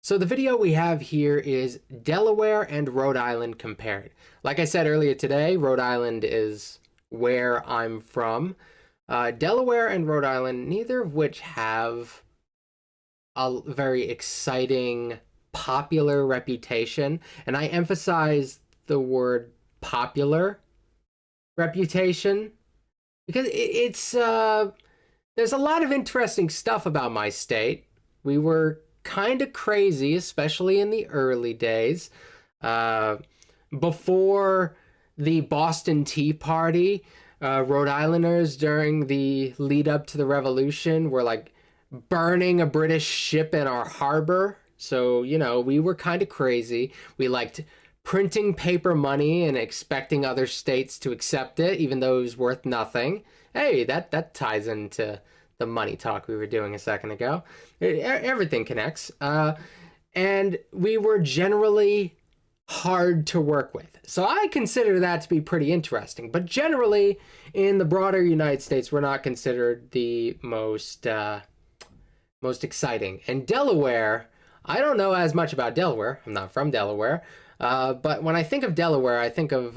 So the video we have here is Delaware and Rhode Island compared. Like I said earlier today, Rhode Island is where I'm from. Delaware and Rhode Island, neither of which have a very exciting, popular reputation. And I emphasize the word popular reputation because there's a lot of interesting stuff about my state. We were kind of crazy, especially in the early days. Before the Boston Tea Party, Rhode Islanders during the lead up to the Revolution were like burning a British ship in our harbor. So, you know, we were kind of crazy. We liked printing paper money and expecting other states to accept it, even though it was worth nothing. Hey, that ties into the money talk we were doing a second ago. Everything connects. And we were generally hard to work with. So I consider that to be pretty interesting. But generally, in the broader United States, we're not considered the most exciting. And Delaware, I don't know as much about Delaware. I'm not from Delaware. But when I think of Delaware, I think of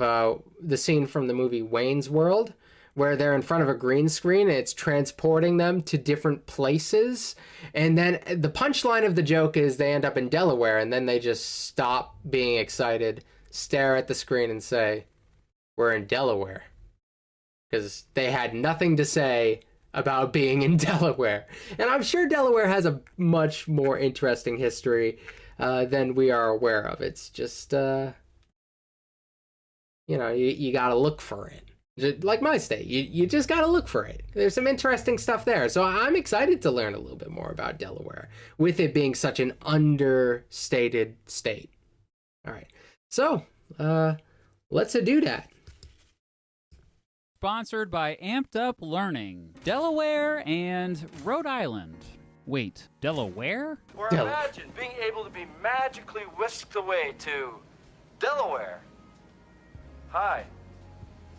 the scene from the movie Wayne's World, where they're in front of a green screen and it's transporting them to different places. And then the punchline of the joke is they end up in Delaware, and then they just stop being excited, stare at the screen and say, "We're in Delaware." Because they had nothing to say about being in Delaware. And I'm sure Delaware has a much more interesting history than we are aware of. It's just, you gotta look for it. Like my state, you just got to look for it. There's some interesting stuff there. So I'm excited to learn a little bit more about Delaware, with it being such an understated state. All right. So let's do that. Sponsored by Amped Up Learning, Delaware and Rhode Island. Wait, Delaware? Or imagine being able to be magically whisked away to Delaware. Hi.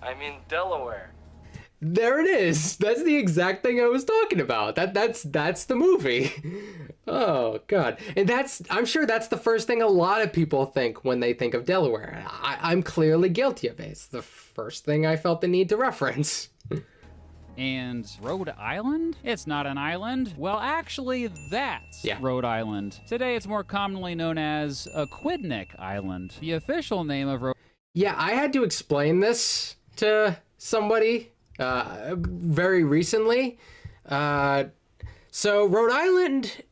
I'm in Delaware. There it is. That's the exact thing I was talking about. That's the movie. Oh God. And I'm sure that's the first thing a lot of people think when they think of Delaware. I'm clearly guilty of it. It's the first thing I felt the need to reference. And Rhode Island? It's not an island. Well, actually, that's Rhode Island. Today, it's more commonly known as Aquidneck Island. The official name of Rhode... Yeah, I had to explain this to somebody very recently. So Rhode Island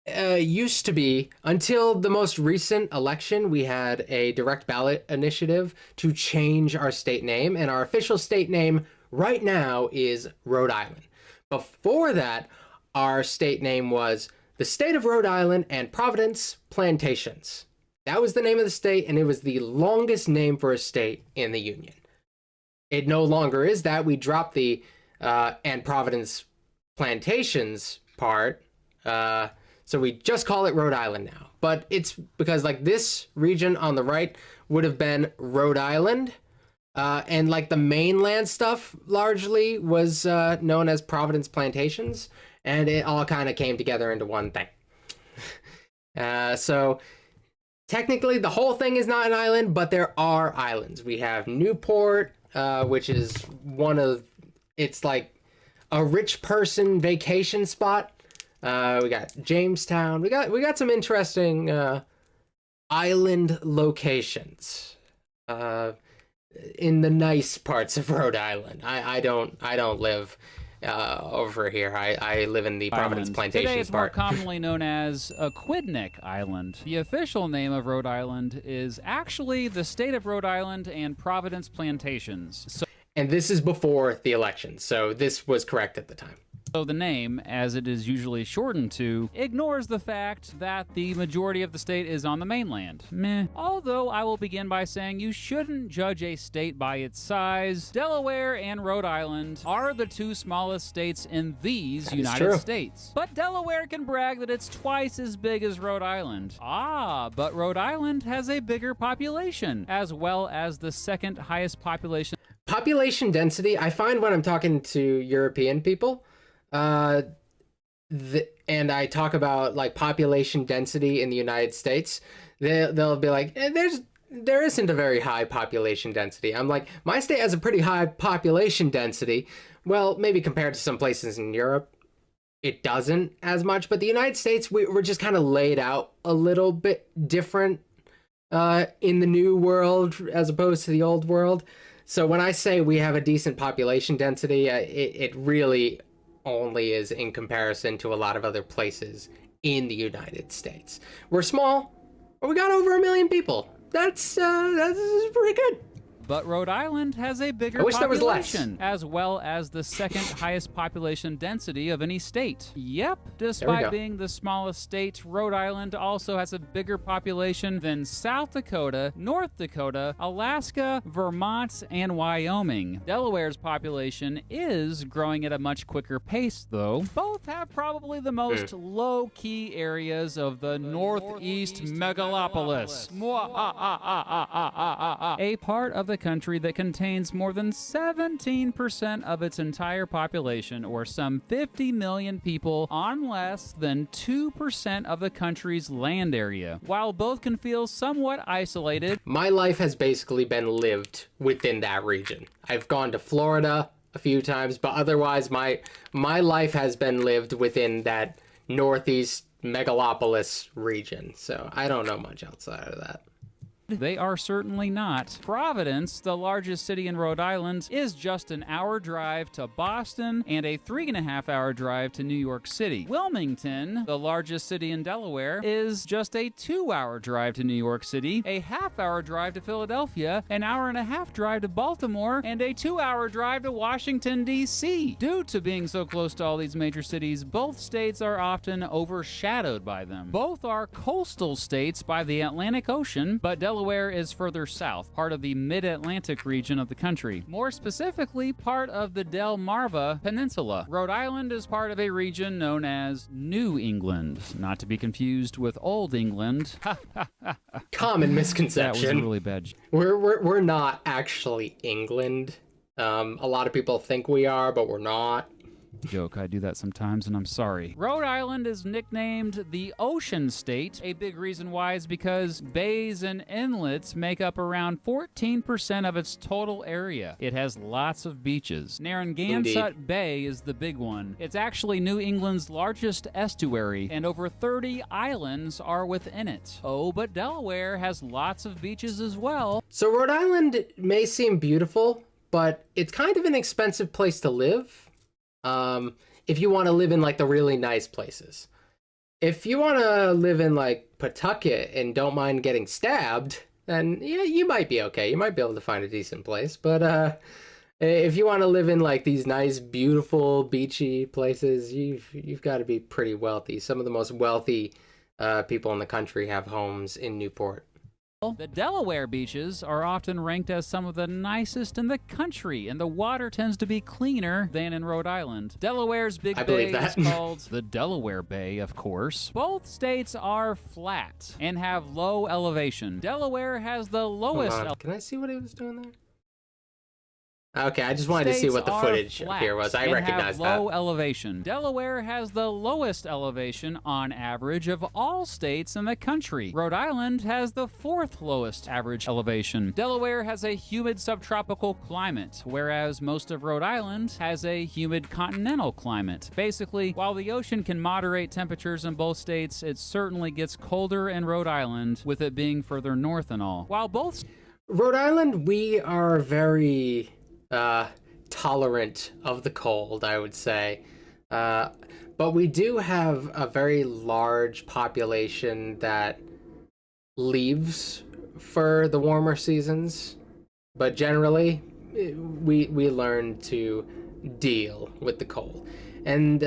used to be, until the most recent election, we had a direct ballot initiative to change our state name, and our official state name right now is Rhode Island. Before that, our state name was the State of Rhode Island and Providence Plantations. That was the name of the state, and it was the longest name for a state in the Union. It no longer is that. We dropped the and Providence Plantations part, so we just call it Rhode Island now. But it's because like this region on the right would have been Rhode Island, and like the mainland stuff largely was known as Providence Plantations, and it all kind of came together into one thing. So technically the whole thing is not an island, but there are islands. We have Newport, which is it's like a rich person vacation spot. We got Jamestown. We got some interesting island locations in the nice parts of Rhode Island. I don't live over here. I live in the Providence Plantations Today, it's part. more commonly known as Aquidneck Island. The official name of Rhode Island is actually the State of Rhode Island and Providence Plantations. And this is before the election, so this was correct at the time. So the name, as it is usually shortened to, ignores the fact that the majority of the state is on the mainland. Meh. Although I will begin by saying you shouldn't judge a state by its size. Delaware and Rhode Island are the two smallest states in these United States. But Delaware can brag that it's twice as big as Rhode Island. But Rhode Island has a bigger population, as well as the second highest population. Population density, I find when I'm talking to European people, and I talk about like population density in the United States, they'll be like, there isn't a very high population density. I'm like, my state has a pretty high population density. Well, maybe compared to some places in Europe, it doesn't as much. But the United States, we're just kind of laid out a little bit different in the new world as opposed to the old world. So when I say we have a decent population density, it really only is in comparison to a lot of other places in the United States. We're small, but we got over 1 million people. That's pretty good. But Rhode Island has a bigger I wish there was less. population, as well as the second highest population density of any state. Yep, despite being the smallest state, Rhode Island also has a bigger population than South Dakota, North Dakota, Alaska, Vermont, and Wyoming. Delaware's population is growing at a much quicker pace, though. Both have probably the most low-key areas of the Northeast megalopolis. A part of the country that contains more than 17% of its entire population, or some 50 million people, on less than 2% of the country's land area. While both can feel somewhat isolated, my life has basically been lived within that region. I've gone to Florida a few times, but otherwise my life has been lived within that Northeast megalopolis region. So I don't know much outside of that. they are certainly not. Providence, the largest city in Rhode Island, is just an hour drive to Boston and a 3.5-hour drive to New York City. Wilmington, the largest city in Delaware, is just a 2-hour drive to New York City, a half-hour drive to Philadelphia, an hour-and-a-half drive to Baltimore, and a 2-hour drive to Washington, D.C. Due to being so close to all these major cities, both states are often overshadowed by them. Both are coastal states by the Atlantic Ocean, but Delaware is further south, part of the mid-Atlantic region of the country. More specifically, part of the Delmarva Peninsula. Rhode Island is part of a region known as New England, not to be confused with Old England. Common misconception. That was a really bad. We're not actually England. A lot of people think we are, but we're not. Joke, I do that sometimes, and I'm sorry. Rhode Island is nicknamed the Ocean State. A big reason why is because bays and inlets make up around 14% of its total area. It has lots of beaches. Narragansett Bay is the big one. It's actually New England's largest estuary, and over 30 islands are within it. Oh, but Delaware has lots of beaches as well. So Rhode Island may seem beautiful, but it's kind of an expensive place to live. If you want to live in like the really nice places. If you want to live in like Pawtucket and don't mind getting stabbed, then yeah, you might be okay. You might be able to find a decent place. But if you want to live in like these nice, beautiful, beachy places, you've got to be pretty wealthy. Some of the most wealthy people in the country have homes in Newport. The Delaware beaches are often ranked as some of the nicest in the country, and the water tends to be cleaner than in Rhode Island. Delaware's big bay is called the Delaware Bay, of course. Both states are flat and have low elevation. Delaware has the lowest... Can I see what he was doing there? Okay, I just wanted to see what the footage here was. I recognize that. Low elevation. Delaware has the lowest elevation on average of all states in the country. Rhode Island has the 4th lowest average elevation. Delaware has a humid subtropical climate, whereas most of Rhode Island has a humid continental climate. Basically, while the ocean can moderate temperatures in both states, it certainly gets colder in Rhode Island, with it being further north and all. While both... Rhode Island, we are very... tolerant of the cold, I would say. But we do have a very large population that leaves for the warmer seasons. But generally, we learn to deal with the cold. And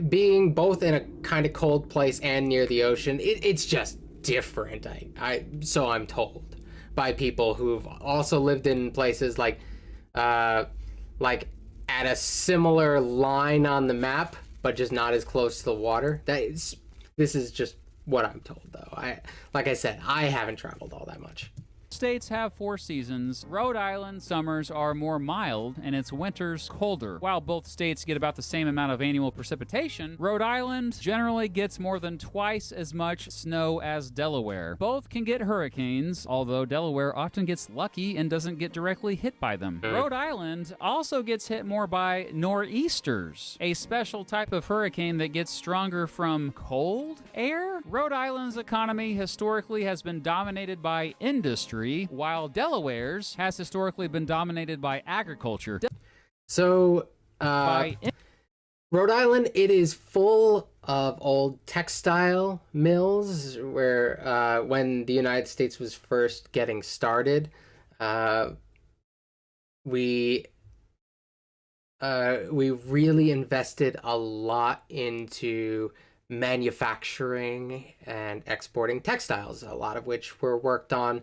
being both in a kind of cold place and near the ocean, it's just different. So I'm told by people who've also lived in places like at a similar line on the map, but just not as close to the water. This is just what I'm told, though. Like I said, I haven't traveled all that much. states have 4 seasons, Rhode Island's summers are more mild and its winters colder. While both states get about the same amount of annual precipitation, Rhode Island generally gets more than twice as much snow as Delaware. Both can get hurricanes, although Delaware often gets lucky and doesn't get directly hit by them. Rhode Island also gets hit more by nor'easters, a special type of hurricane that gets stronger from cold air. Rhode Island's economy historically has been dominated by industry, while Delaware's has historically been dominated by agriculture. So, Rhode Island, it is full of old textile mills where when the United States was first getting started, we really invested a lot into manufacturing and exporting textiles, a lot of which were worked on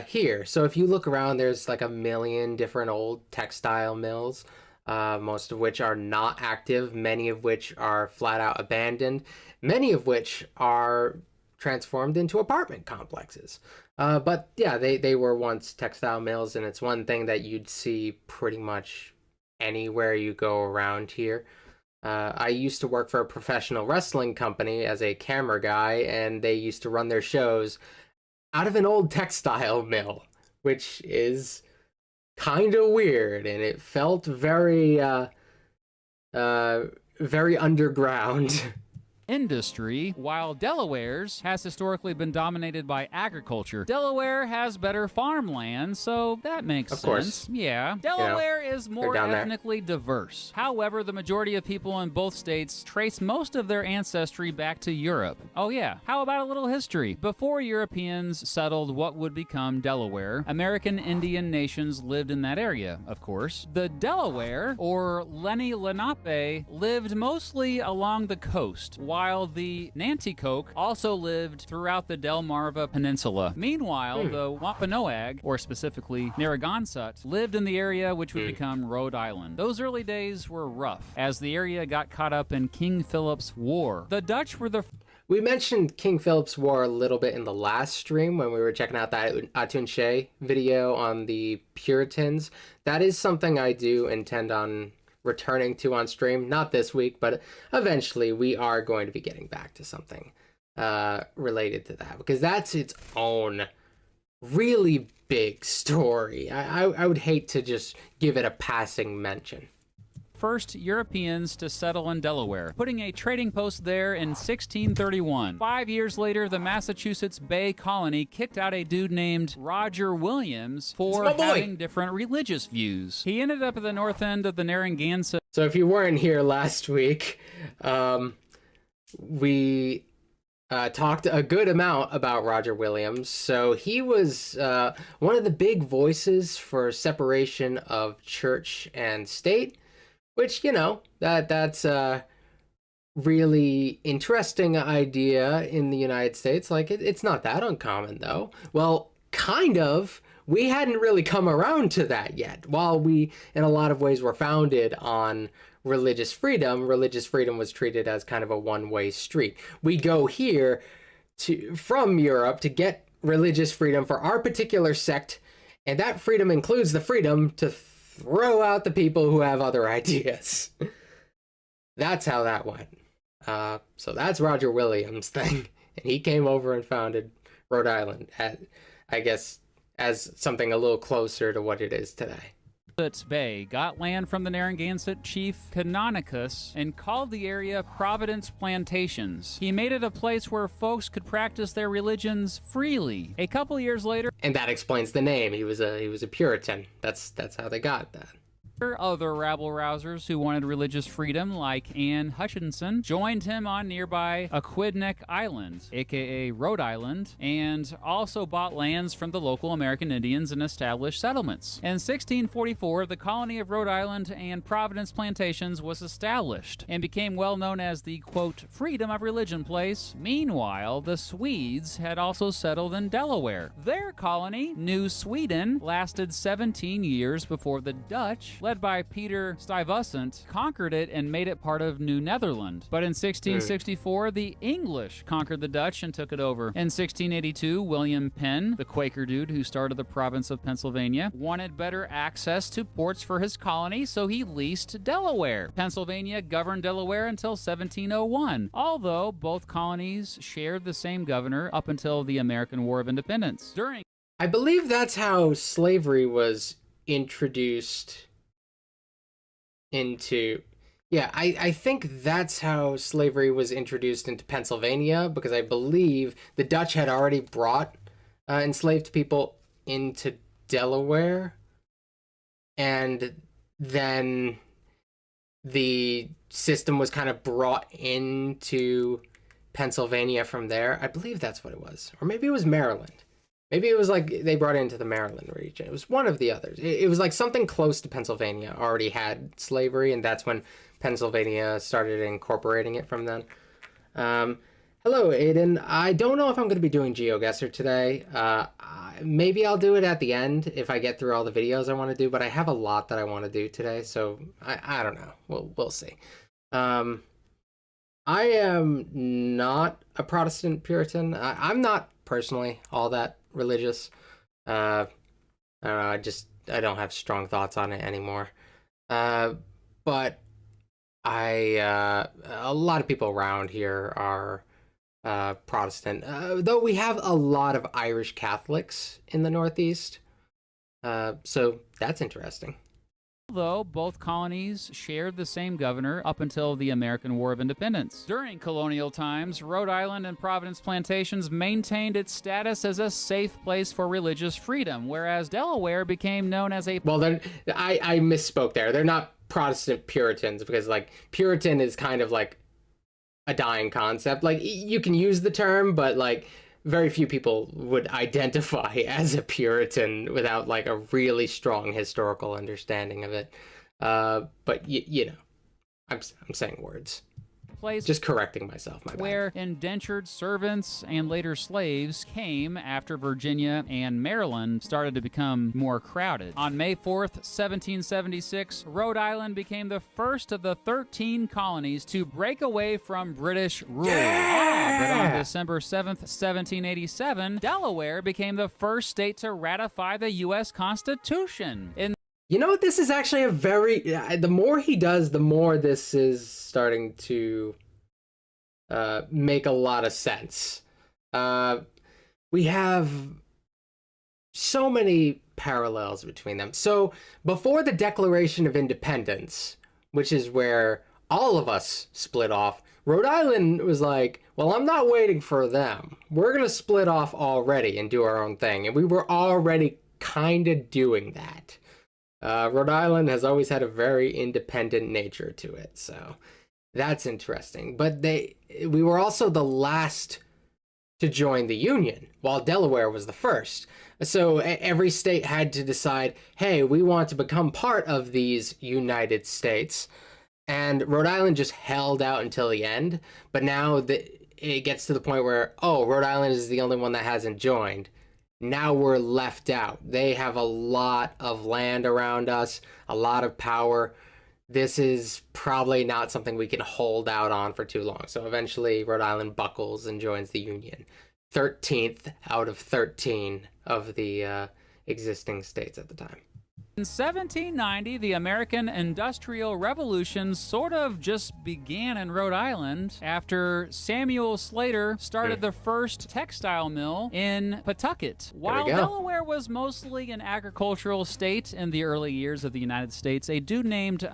here. So if you look around, there's like a million different old textile mills, most of which are not active, many of which are flat out abandoned, many of which are transformed into apartment complexes. But yeah, they were once textile mills, and it's one thing that you'd see pretty much anywhere you go around here. I used to work for a professional wrestling company as a camera guy, and they used to run their shows out of an old textile mill, which is kind of weird, and it felt very, very underground. Industry, while Delaware's has historically been dominated by agriculture. Delaware has better farmland, so that makes sense. Of course. Yeah. Delaware is more ethnically diverse. However, the majority of people in both states trace most of their ancestry back to Europe. Oh yeah, how about a little history? Before Europeans settled what would become Delaware, American Indian nations lived in that area, of course. The Delaware, or Lenni Lenape, lived mostly along the coast, while the Nanticoke also lived throughout the Delmarva Peninsula. Meanwhile, the Wampanoag, or specifically Narragansett, lived in the area which would become Rhode Island. Those early days were rough, as the area got caught up in King Philip's War. The Dutch were the... We mentioned King Philip's War a little bit in the last stream when we were checking out that Atun Shea video on the Puritans. That is something I do intend on returning to on stream, not this week, but eventually we are going to be getting back to something related to that, because that's its own really big story. I would hate to just give it a passing mention. First Europeans to settle in Delaware, putting a trading post there in 1631. 5 years later, the Massachusetts Bay Colony kicked out a dude named Roger Williams for having different religious views. He ended up at the north end of the Narragansett. So if you weren't here last week, we talked a good amount about Roger Williams. So he was one of the big voices for separation of church and state, which, you know, that's a really interesting idea in the United States. Like, it's not that uncommon, though. Well, kind of. We hadn't really come around to that yet. While we, in a lot of ways, were founded on religious freedom was treated as kind of a one-way street. We go here from Europe to get religious freedom for our particular sect, and that freedom includes the freedom to throw out the people who have other ideas. That's how that went. So that's Roger Williams' thing. And he came over and founded Rhode Island, I guess, as something a little closer to what it is today. Bay got land from the Narragansett chief Canonicus and called the area Providence Plantations. He made it a place where folks could practice their religions freely. A couple years later, and that explains the name. He was a Puritan. That's how they got that. Other rabble-rousers who wanted religious freedom, like Anne Hutchinson, joined him on nearby Aquidneck Island, aka Rhode Island, and also bought lands from the local American Indians and established settlements. In 1644, the colony of Rhode Island and Providence Plantations was established and became well known as the, quote, freedom of religion place. Meanwhile, the Swedes had also settled in Delaware. Their colony, New Sweden, lasted 17 years before the Dutch led led by Peter Stuyvesant, conquered it and made it part of New Netherland. But in 1664, the English conquered the Dutch and took it over. In 1682, William Penn, the Quaker dude who started the province of Pennsylvania, wanted better access to ports for his colony, so he leased Delaware. Pennsylvania governed Delaware until 1701, although both colonies shared the same governor up until the American War of Independence. I believe that's how slavery was introduced into... Yeah, I think that's how slavery was introduced into Pennsylvania, because I believe the Dutch had already brought enslaved people into Delaware, and then the system was kind of brought into Pennsylvania from there. I believe that's what it was. Or maybe it was Maryland. Maybe it was like they brought it into the Maryland region. It was one of the others. It was like something close to Pennsylvania already had slavery, and that's when Pennsylvania started incorporating it from then. Hello, Aiden. I don't know if I'm going to be doing GeoGuessr today. Maybe I'll do it at the end if I get through all the videos I want to do, but I have a lot that I want to do today, so I don't know. We'll see. I am not a Protestant Puritan. I'm not personally all that religious. I don't know, I don't have strong thoughts on it anymore. But a lot of people around here are Protestant, though we have a lot of Irish Catholics in the Northeast. So that's interesting. Although both colonies shared the same governor up until the American War of Independence. During colonial times, Rhode Island and Providence plantations maintained its status as a safe place for religious freedom, whereas Delaware became known as a... Well, then I misspoke there. They're not Protestant Puritans, because like Puritan is kind of like a dying concept. Like you can use the term, but like very few people would identify as a Puritan without like a really strong historical understanding of it. But you know, I'm saying words. Place just correcting myself, my bad. Where indentured servants and later slaves came after Virginia and Maryland started to become more crowded. On May 4th, 1776, Rhode Island became the first of the 13 colonies to break away from British rule. But on December 7th, 1787, Delaware became the first state to ratify the U.S. Constitution. You know what? This is actually a very... the more he does, the more this is starting to make a lot of sense. We have so many parallels between them. So before the Declaration of Independence, which is where all of us split off, Rhode Island was like, well, I'm not waiting for them. We're going to split off already and do our own thing. And we were already kind of doing that. Rhode Island has always had a very independent nature to it, so that's interesting. But we were also the last to join the Union, while Delaware was the first. So every state had to decide, hey, we want to become part of these United States. And Rhode Island just held out until the end. But now it gets to the point where, oh, Rhode Island is the only one that hasn't joined. Now we're left out. They have a lot of land around us, a lot of power. This is probably not something we can hold out on for too long. So eventually Rhode Island buckles and joins the Union. 13th out of 13 of the existing states at the time. In 1790, the American Industrial Revolution sort of just began in Rhode Island after Samuel Slater started the first textile mill in Pawtucket. While Delaware was mostly an agricultural state in the early years of the United States, a dude named,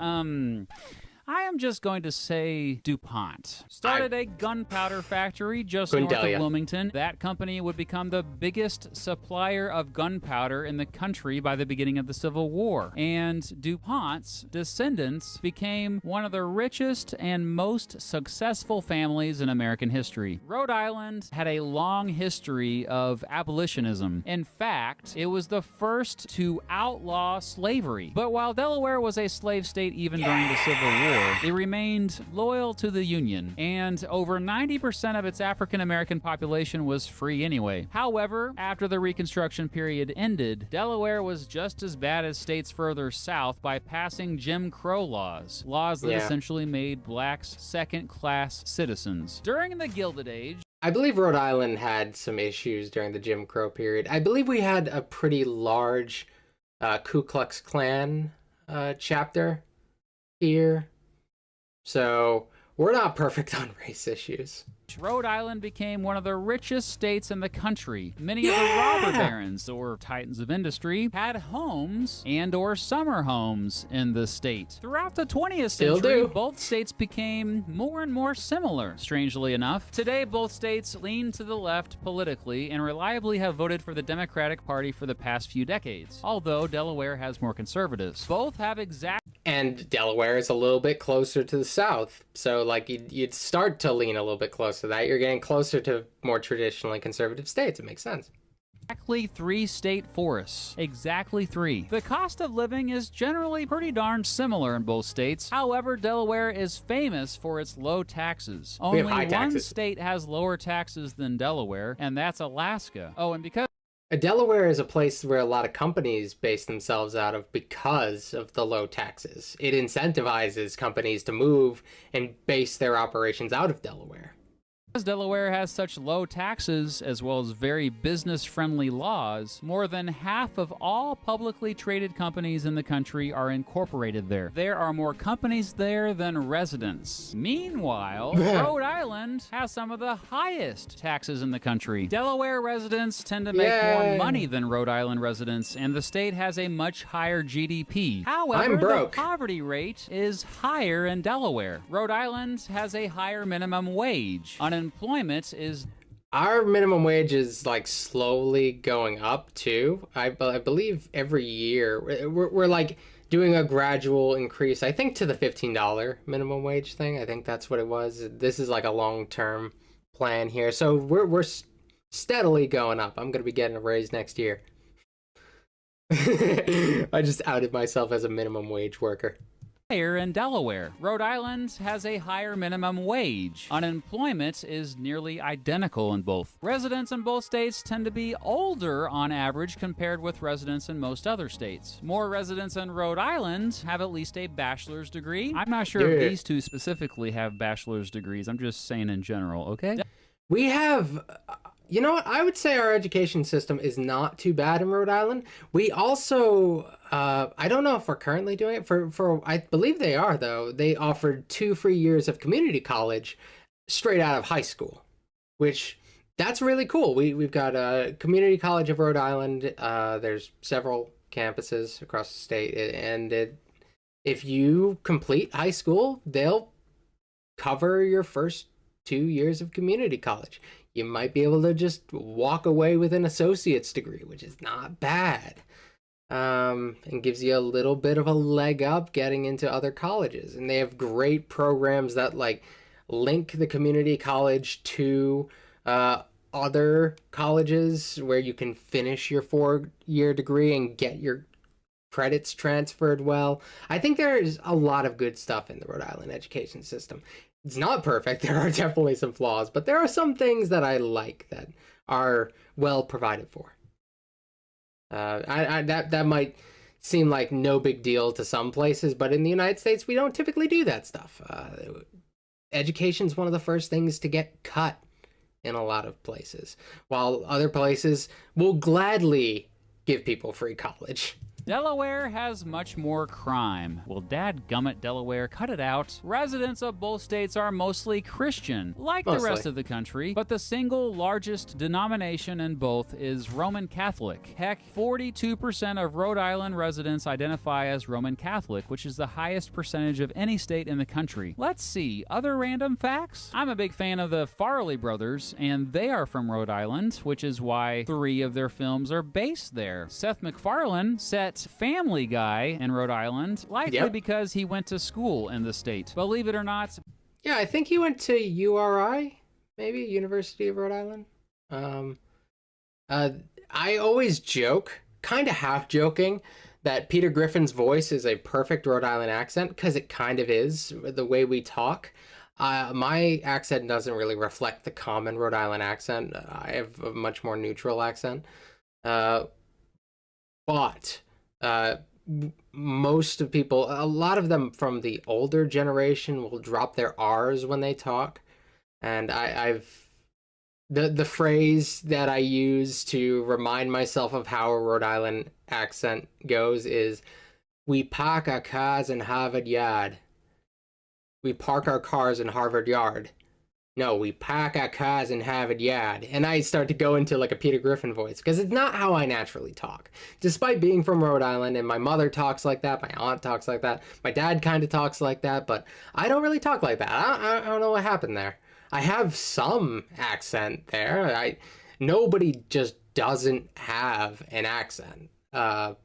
I am just going to say DuPont started a gunpowder factory just north of Wilmington. That company would become the biggest supplier of gunpowder in the country by the beginning of the Civil War. And DuPont's descendants became one of the richest and most successful families in American history. Rhode Island had a long history of abolitionism. In fact, it was the first to outlaw slavery. But while Delaware was a slave state even during the Civil War, War, it remained loyal to the Union, and over 90% of its African American population was free anyway. However, after the Reconstruction period ended, Delaware was just as bad as states further south by passing Jim Crow laws that essentially made blacks second-class citizens. During the Gilded Age, I believe Rhode Island had some issues during the Jim Crow period. I believe we had a pretty large Ku Klux Klan chapter here. So we're not perfect on race issues. Rhode Island became one of the richest states in the country. Many of the robber barons, or titans of industry, had homes and or summer homes in the state. Throughout the 20th century, both states became more and more similar, strangely enough. Today, both states lean to the left politically and reliably have voted for the Democratic Party for the past few decades, although Delaware has more conservatives. Both have And Delaware is a little bit closer to the south, so like you'd start to lean a little bit closer to that. You're getting closer to more traditionally conservative states. It makes sense. Exactly 3 state forests. Exactly 3. The cost of living is generally pretty darn similar in both states. However, Delaware is famous for its low taxes. Only one state has lower taxes than Delaware, and that's Alaska. Oh, and because Delaware is a place where a lot of companies base themselves out of because of the low taxes. It incentivizes companies to move and base their operations out of Delaware. Because Delaware has such low taxes, as well as very business-friendly laws, more than half of all publicly traded companies in the country are incorporated there. There are more companies there than residents. Meanwhile, Rhode Island has some of the highest taxes in the country. Delaware residents tend to make more money than Rhode Island residents, and the state has a much higher GDP. However, the poverty rate is higher in Delaware. Rhode Island has a higher minimum wage. Unemployment is... Our minimum wage is like slowly going up too. I believe every year we're like doing a gradual increase. I think to the $15 minimum wage thing. I think that's what it was. This is like a long-term plan here. So we're steadily going up. I'm gonna be getting a raise next year. I just outed myself as a minimum wage worker. Higher in Delaware. Rhode Island has a higher minimum wage. Unemployment is nearly identical in both. Residents in both states tend to be older on average compared with residents in most other states. More residents in Rhode Island have at least a bachelor's degree. I'm not sure if these two specifically have bachelor's degrees. I'm just saying in general, okay? We have... You know what? I would say our education system is not too bad in Rhode Island. We also, I don't know if we're currently doing it. I believe they are, though. They offered 2 free years of community college straight out of high school, which that's really cool. We've got a community college of Rhode Island. There's several campuses across the state, and if you complete high school, they'll cover your first 2 years of community college. You might be able to just walk away with an associate's degree, which is not bad. And gives you a little bit of a leg up getting into other colleges. And they have great programs that like link the community college to other colleges where you can finish your 4-year degree and get your credits transferred well. I think there's a lot of good stuff in the Rhode Island education system. It's not perfect. There are definitely some flaws, but there are some things that I like that are well provided for. That might seem like no big deal to some places, but in the United States, we don't typically do that stuff. Education is one of the first things to get cut in a lot of places, while other places will gladly give people free college. Delaware has much more crime. Well, dadgummit, Delaware, cut it out. Residents of both states are mostly Christian, like the rest of the country, but the single largest denomination in both is Roman Catholic. Heck, 42% of Rhode Island residents identify as Roman Catholic, which is the highest percentage of any state in the country. Let's see, other random facts? I'm a big fan of the Farrelly brothers, and they are from Rhode Island, which is why 3 of their films are based there. Seth MacFarlane set Family Guy in Rhode Island, likely because he went to school in the state. Believe it or not. Yeah, I think he went to URI, maybe University of Rhode Island. I always joke, kind of half joking, that Peter Griffin's voice is a perfect Rhode Island accent, because it kind of is, the way we talk. My accent doesn't really reflect the common Rhode Island accent. I have a much more neutral accent. But most of people, a lot of them from the older generation will drop their R's when they talk. And the phrase that I use to remind myself of how a Rhode Island accent goes is, we park our cars in Harvard Yard. We park our cars in Harvard Yard. No, we park our cars in Harvard Yard. And I start to go into like a Peter Griffin voice, because it's not how I naturally talk. Despite being from Rhode Island, and my mother talks like that, my aunt talks like that, my dad kind of talks like that, but I don't really talk like that. I don't know what happened there. I have some accent there. Nobody just doesn't have an accent. But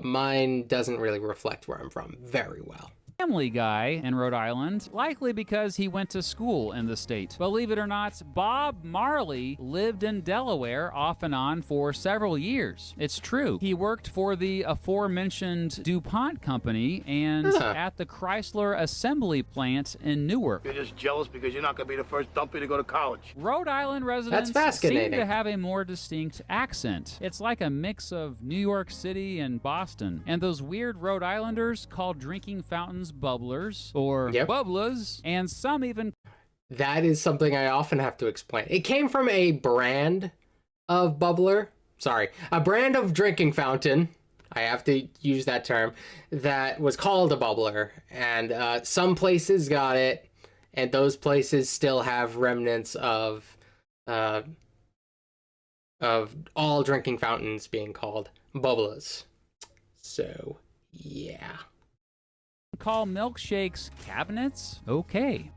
mine doesn't really reflect where I'm from very well. Family guy in Rhode Island, likely because he went to school in the state. Believe it or not, Bob Marley lived in Delaware off and on for several years. It's true. He worked for the aforementioned DuPont company and at the Chrysler assembly plant in Newark. You're just jealous because you're not going to be the first dumpy to go to college. Rhode Island residents seem to have a more distinct accent. It's like a mix of New York City and Boston. And those weird Rhode Islanders call drinking fountains bubblers or bubblers, and some even... That is something I often have to explain. It came from a brand of bubbler. Sorry, a brand of drinking fountain. I have to use that term. That was called a bubbler. And some places got it, and those places still have remnants of all drinking fountains being called bubblers. So, yeah. Call milkshakes cabinets? Okay.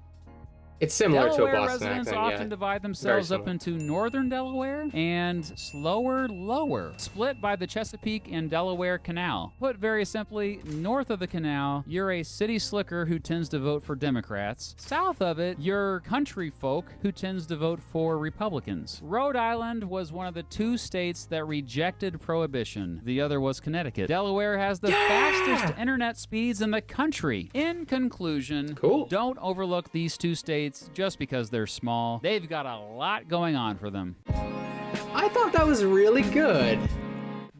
It's similar Delaware to a Boston residents accent, often divide themselves up into northern Delaware and slower lower, split by the Chesapeake and Delaware Canal. Put very simply, north of the canal, you're a city slicker who tends to vote for Democrats. South of it, you're country folk who tends to vote for Republicans. Rhode Island was one of the two states that rejected prohibition. The other was Connecticut. Delaware has the fastest internet speeds in the country. In conclusion, don't overlook these two states just because they're small. They've got a lot going on for them. I thought that was really good.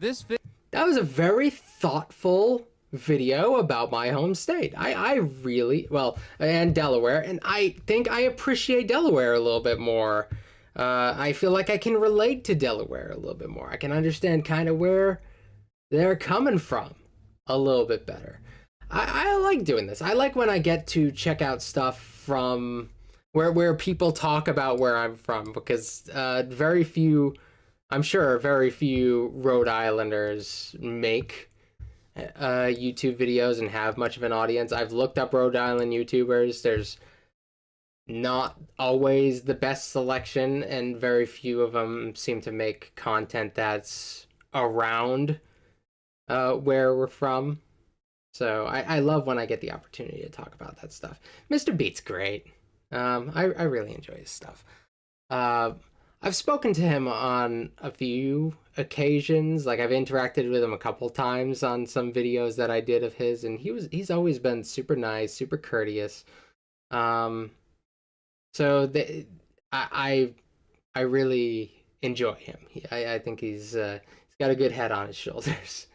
That was a very thoughtful video about my home state. I really, well, and Delaware, and I think I appreciate Delaware a little bit more. I feel like I can relate to Delaware a little bit more. I can understand kind of where they're coming from a little bit better. I like doing this. I like when I get to check out stuff from where people talk about where I'm from, because very few Rhode Islanders make YouTube videos and have much of an audience. I've looked up Rhode Island YouTubers. There's not always the best selection, and very few of them seem to make content that's around where we're from. So I love when I get the opportunity to talk about that stuff. Mr. Beat's great. I really enjoy his stuff. I've spoken to him on a few occasions. Like, I've interacted with him a couple times on some videos that I did of his, and he's always been super nice, super courteous. So I really enjoy him. I think he's got a good head on his shoulders.